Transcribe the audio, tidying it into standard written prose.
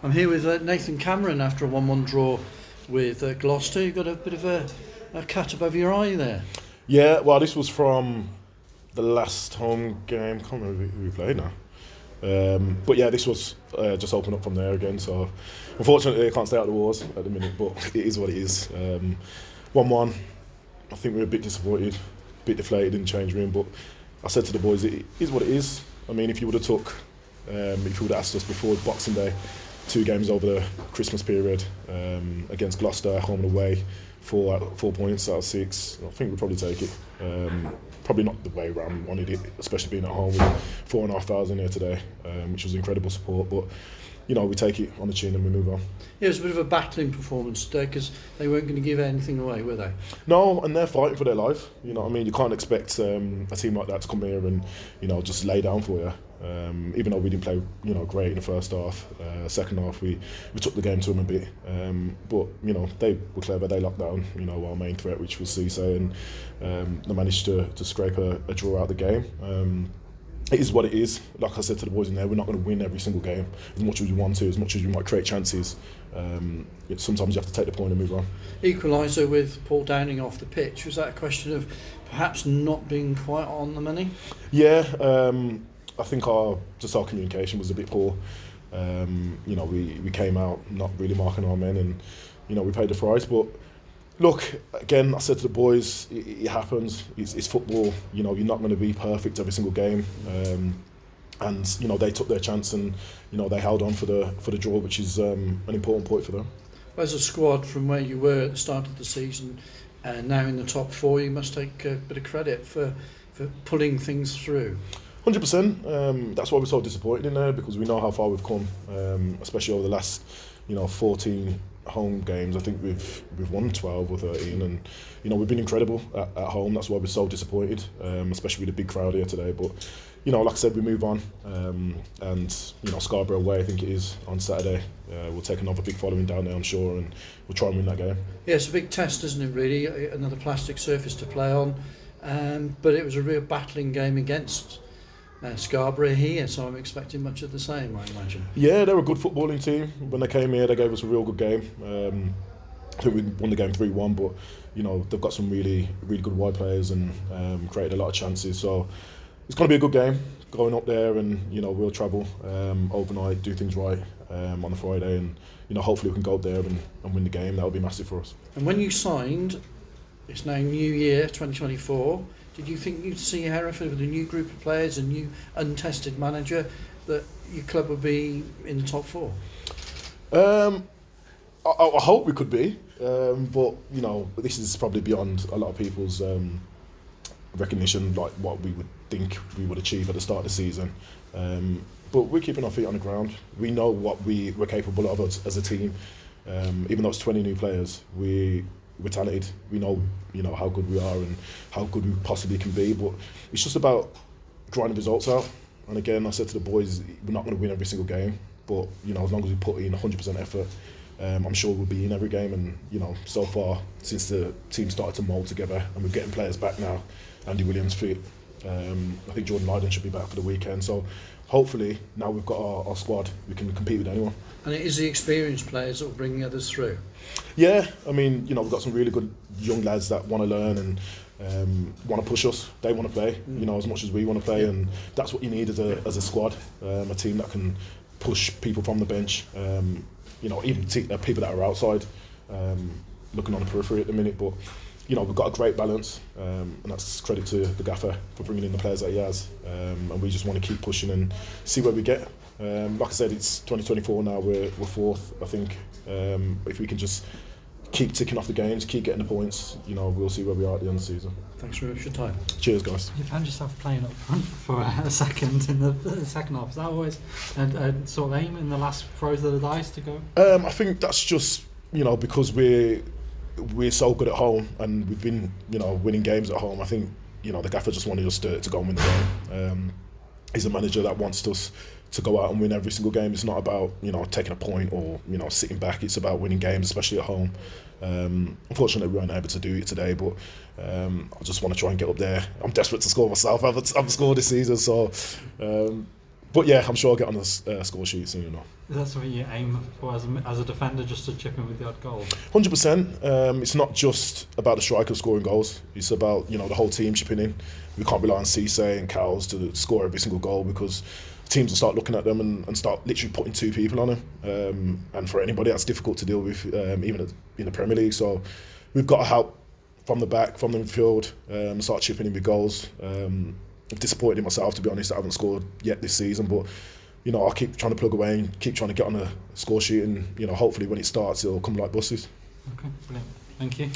I'm here with Nathan Cameron after a 1-1 draw with Gloucester. You've got a bit of a cut above your eye there. Yeah, well, this was from the last home game. Can't remember who we played now. But yeah, this was just opened up from there again. So unfortunately, I can't stay out of the wars at the minute, but it is what it is. 1-1. I think we were a bit disappointed, a bit deflated in the change room. But I said to the boys, it is what it is. I mean, if you would have asked us before Boxing Day, 2 games over the Christmas period against Gloucester, home and away, 4 points out of 6. I think we'd probably take it. Probably not the way Ram wanted it, especially being at home with 4,500 here today, which was incredible support. But you know, we take it on the chin and we move on. Yeah, it was a bit of a battling performance today because they weren't going to give anything away, were they? No, and they're fighting for their life. You know what I mean? You can't expect a team like that to come here and just lay down for you. Even though we didn't play great in the first half, second half we took the game to them a bit. But they were clever. They locked down our main threat, which was Cisse, and they managed to scrape a draw out the game. It is what it is. Like I said to the boys in there, we're not going to win every single game as much as we want to, as much as we might create chances. Sometimes you have to take the point and move on. Equaliser with Paul Downing off the pitch. Was that a question of perhaps not being quite on the money? Yeah, I think our communication was a bit poor. We came out not really marking our men, and we paid the price. But look, again, I said to the boys, it happens. It's football. You're not going to be perfect every single game. And they took their chance, and they held on for the draw, which is an important point for them. As a squad, from where you were at the start of the season, and now in the top 4, you must take a bit of credit for pulling things through. 100%. That's why we're so disappointed in there, because we know how far we've come, especially over the last 14 home games. I think we've won 12 or 13, and we've been incredible at home. That's why we're so disappointed, especially with the big crowd here today. But like I said, we move on, and Scarborough away, I think it is, on Saturday. We'll take another big following down there, I'm sure, and we'll try and win that game. Yeah, it's a big test, isn't it, really? Another plastic surface to play on, but it was a real battling game against Scarborough here, so I'm expecting much of the same, I imagine. Yeah, they're a good footballing team. When they came here, they gave us a real good game. I think we won the game 3-1, but they've got some really, really good wide players and created a lot of chances. So it's going to be a good game, going up there, and we'll travel overnight, do things right on the Friday, and hopefully we can go up there and win the game. That would be massive for us. And when you signed, it's now New Year 2024. Did you think you'd see Hereford with a new group of players, a new untested manager, that your club would be in the top 4? I hope we could be, but this is probably beyond a lot of people's recognition, like what we would think we would achieve at the start of the season. But we're keeping our feet on the ground. We know what we're capable of as a team. Even though it's 20 new players, we're talented. We know how good we are and how good we possibly can be, but it's just about grinding results out. And again, I said to the boys, we're not going to win every single game, but as long as we put in 100% effort, I'm sure we'll be in every game. And so far, since the team started to mould together and we're getting players back now, Andy Williams fit, I think Jordan Lydon should be back for the weekend. So hopefully now we've got our squad, we can compete with anyone. And it is the experienced players that will bring the others through. Yeah, I mean, we've got some really good young lads that want to learn and want to push us. They want to play, as much as we want to play, and that's what you need as a squad, a team that can push people from the bench, even people that are outside, looking on the periphery at the minute. But we've got a great balance, and that's credit to the gaffer for bringing in the players that he has, and we just want to keep pushing and see where we get. Like I said, it's 2024 now, we're 4th, I think. If we can just keep ticking off the games, keep getting the points, we'll see where we are at the end of the season. Thanks very much for your time. Cheers, guys. You found yourself playing up front for a second in the second half. Is that always a sort of aim in the last throws of the dice to go? I think that's just, because we're so good at home and we've been, winning games at home. I think, the gaffer just wanted us to go and win the game. He's a manager that wants us to go out and win every single game. It's not about taking a point or sitting back. It's about winning games, especially at home. Unfortunately, we weren't able to do it today, but I just want to try and get up there. I'm desperate to score myself. I haven't scored this season, so. But yeah, I'm sure I'll get on the score sheet soon enough. Is that something you aim for as a defender, just to chip in with the odd goal? 100%. It's not just about the striker scoring goals. It's about the whole team chipping in. We can't rely on Cisse and Cowles to score every single goal, because teams will start looking at them and start literally putting 2 people on them. And for anybody, that's difficult to deal with, even in the Premier League. So we've got to help from the back, from the midfield, start chipping in with goals. I'm disappointed in myself, to be honest. I haven't scored yet this season, but I'll keep trying to plug away and keep trying to get on the score sheet, and hopefully when it starts, it'll come like buses. Okay, brilliant. Thank you.